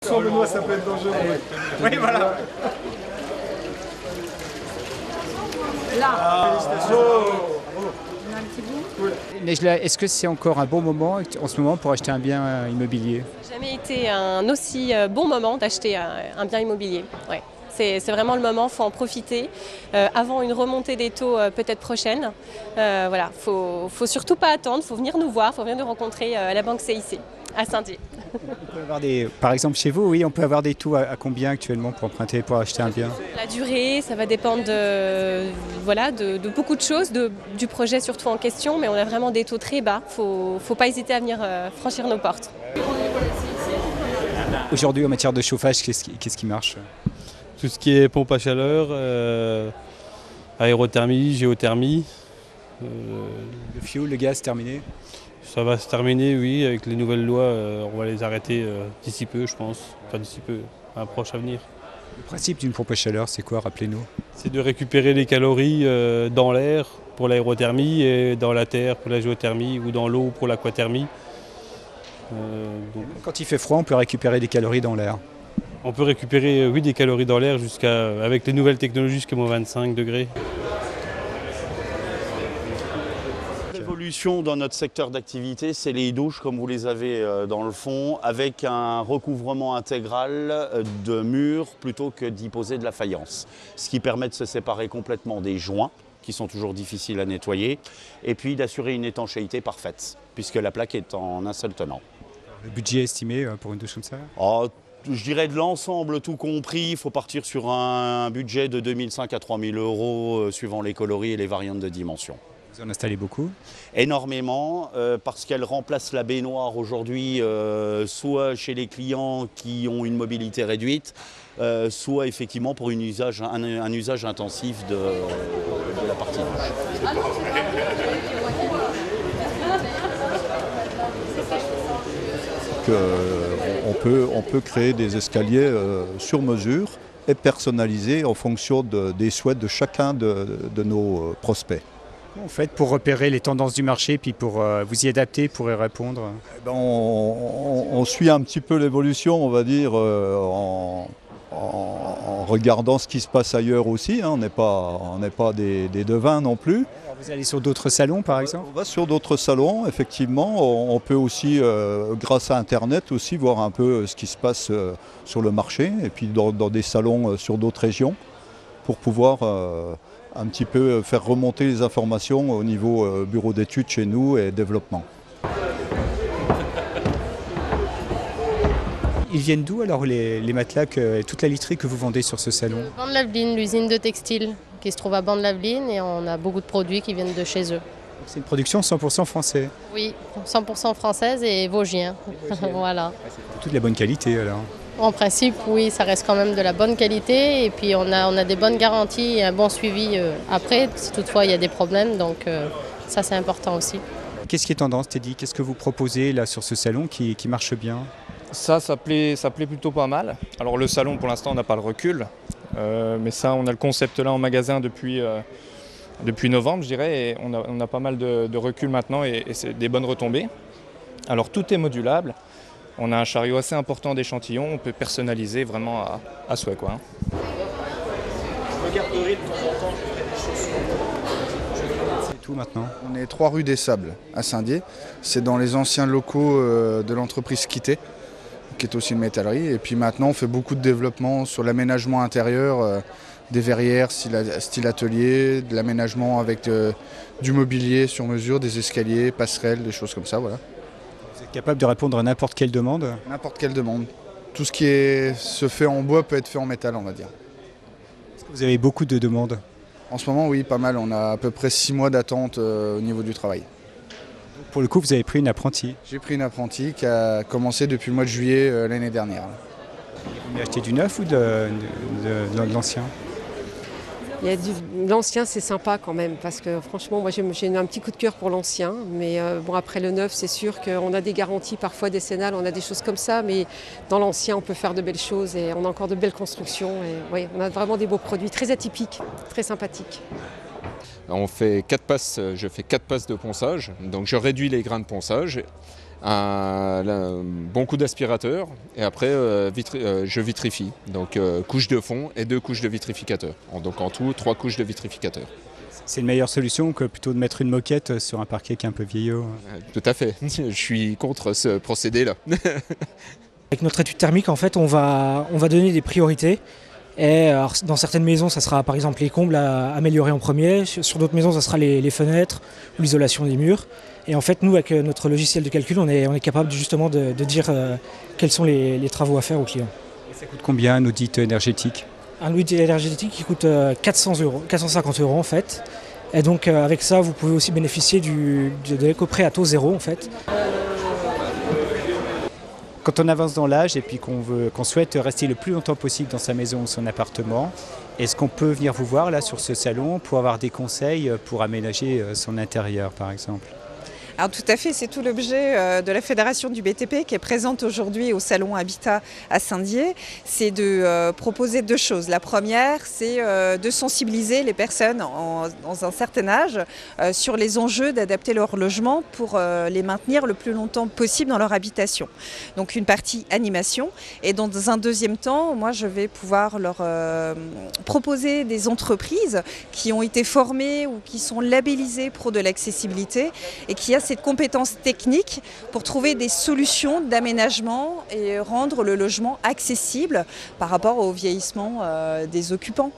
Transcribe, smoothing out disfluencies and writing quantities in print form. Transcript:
Sans Benoît, ça peut être dangereux. Oui, voilà. Là. Félicitations. On a un petit bout. Mais est-ce que c'est encore un bon moment en ce moment pour acheter un bien immobilier? Jamais été un aussi bon moment d'acheter un bien immobilier. Ouais. C'est vraiment le moment, il faut en profiter avant une remontée des taux peut-être prochaine. Voilà, faut surtout pas attendre, il faut venir nous voir, il faut venir nous rencontrer à la banque CIC à Saint-Dié. Par exemple chez vous, oui, on peut avoir des taux à combien actuellement pour emprunter, pour acheter un bien? La durée, ça va dépendre de beaucoup de choses, du projet surtout en question, mais on a vraiment des taux très bas. Faut pas hésiter à venir franchir nos portes. Aujourd'hui, en matière de chauffage, qu'est-ce qui marche? Tout ce qui est pompe à chaleur, aérothermie, géothermie. Le fioul, le gaz, terminé? Ça va se terminer, oui, avec les nouvelles lois, on va les arrêter d'ici peu, je pense. Enfin d'ici peu, à un proche avenir. Le principe d'une pompe à chaleur, c'est quoi? Rappelez-nous. C'est de récupérer les calories dans l'air pour l'aérothermie et dans la terre pour la géothermie ou dans l'eau pour l'aquathermie. Quand il fait froid, on peut récupérer des calories dans l'air. On peut récupérer oui, des calories dans l'air avec les nouvelles technologies jusqu'à moins 25 degrés. L'évolution dans notre secteur d'activité, c'est les douches comme vous les avez dans le fond, avec un recouvrement intégral de murs plutôt que d'y poser de la faïence. Ce qui permet de se séparer complètement des joints, qui sont toujours difficiles à nettoyer, et puis d'assurer une étanchéité parfaite, puisque la plaque est en un seul tenant. Le budget estimé pour une douche comme ça? Je dirais de l'ensemble tout compris, il faut partir sur un budget de 2500 à 3000 € suivant les coloris et les variantes de dimension. Vous en installez beaucoup? Énormément, parce qu'elle remplace la baignoire aujourd'hui, soit chez les clients qui ont une mobilité réduite, soit effectivement pour un usage intensif de la partie douche. On peut créer des escaliers sur mesure et personnalisés en fonction des souhaits de chacun de nos prospects. En fait, pour repérer les tendances du marché, puis pour vous y adapter, pour y répondre? On suit un petit peu l'évolution, on va dire, en regardant ce qui se passe ailleurs aussi. On n'est pas des devins non plus. Alors vous allez sur d'autres salons, par exemple? On va sur d'autres salons, effectivement. On peut aussi, grâce à Internet, aussi voir un peu ce qui se passe sur le marché, et puis dans des salons sur d'autres régions, pour pouvoir un petit peu faire remonter les informations au niveau bureau d'études chez nous et développement. Ils viennent d'où alors les matelas, toute la literie que vous vendez sur ce salon? Bande-Laveline, l'usine de textile qui se trouve à Bande-Laveline, et on a beaucoup de produits qui viennent de chez eux. C'est une production 100% français? Oui, 100% française et vosgien. Voilà. C'est toute la bonne qualité alors? En principe, oui, ça reste quand même de la bonne qualité, et puis on a des bonnes garanties et un bon suivi après, si toutefois il y a des problèmes, donc ça c'est important aussi. Qu'est-ce qui est tendance, Teddy? Qu'est-ce que vous proposez là sur ce salon qui marche bien? Ça plaît plutôt pas mal. Alors le salon pour l'instant on n'a pas le recul, mais ça on a le concept là en magasin depuis novembre je dirais, et on a pas mal de recul maintenant et c'est des bonnes retombées. Alors tout est modulable. On a un chariot assez important d'échantillons, on peut personnaliser vraiment à souhait, quoi. Je regarderai de temps en temps, je ferai des chaussures. C'est tout maintenant? On est 3 rue des Sables à Saint-Dié. C'est dans les anciens locaux de l'entreprise Quitté, qui est aussi une métallerie. Et puis maintenant, on fait beaucoup de développement sur l'aménagement intérieur, des verrières style atelier, de l'aménagement avec du mobilier sur mesure, des escaliers, passerelles, des choses comme ça, voilà. Vous êtes capable de répondre à n'importe quelle demande? N'importe quelle demande. Tout ce qui se fait en bois peut être fait en métal, on va dire. Est-ce que vous avez beaucoup de demandes? En ce moment, oui, pas mal. On a à peu près 6 mois d'attente au niveau du travail. Donc, pour le coup, vous avez pris une apprentie? J'ai pris une apprentie qui a commencé depuis le mois de juillet l'année dernière. Vous voulez acheter du neuf ou de l'ancien? L'ancien, c'est sympa quand même, parce que franchement, moi j'ai un petit coup de cœur pour l'ancien, mais bon, après le neuf, c'est sûr qu'on a des garanties parfois décennales, on a des choses comme ça, mais dans l'ancien, on peut faire de belles choses et on a encore de belles constructions. Et, oui, on a vraiment des beaux produits, très atypiques, très sympathiques. Je fais 4 passes de ponçage, donc je réduis les grains de ponçage un bon coup d'aspirateur et après je vitrifie. Donc couche de fond et 2 couches de vitrificateur. Donc en tout 3 couches de vitrificateur. C'est une meilleure solution que plutôt de mettre une moquette sur un parquet qui est un peu vieillot. Tout à fait, je suis contre ce procédé-là. Avec notre étude thermique, en fait, on va donner des priorités. Et alors, dans certaines maisons, ça sera par exemple les combles à améliorer en premier. Sur d'autres maisons, ça sera les fenêtres ou l'isolation des murs. Et en fait, nous, avec notre logiciel de calcul, on est capable justement de dire quels sont les travaux à faire aux clients. Et ça coûte combien un audit énergétique? Un audit énergétique qui coûte 450 € en fait. Et donc avec ça, vous pouvez aussi bénéficier de l'éco-prêt à taux zéro en fait. Quand on avance dans l'âge et puis qu'on souhaite rester le plus longtemps possible dans sa maison ou son appartement, est-ce qu'on peut venir vous voir là sur ce salon pour avoir des conseils pour aménager son intérieur par exemple? Alors tout à fait, c'est tout l'objet de la Fédération du BTP qui est présente aujourd'hui au Salon Habitat à Saint-Dié. C'est de proposer 2 choses. La première, c'est de sensibiliser les personnes dans un certain âge sur les enjeux d'adapter leur logement pour les maintenir le plus longtemps possible dans leur habitation. Donc une partie animation. Et dans un deuxième temps, moi je vais pouvoir leur proposer des entreprises qui ont été formées ou qui sont labellisées pro de l'accessibilité et qui a cette compétence technique pour trouver des solutions d'aménagement et rendre le logement accessible par rapport au vieillissement des occupants.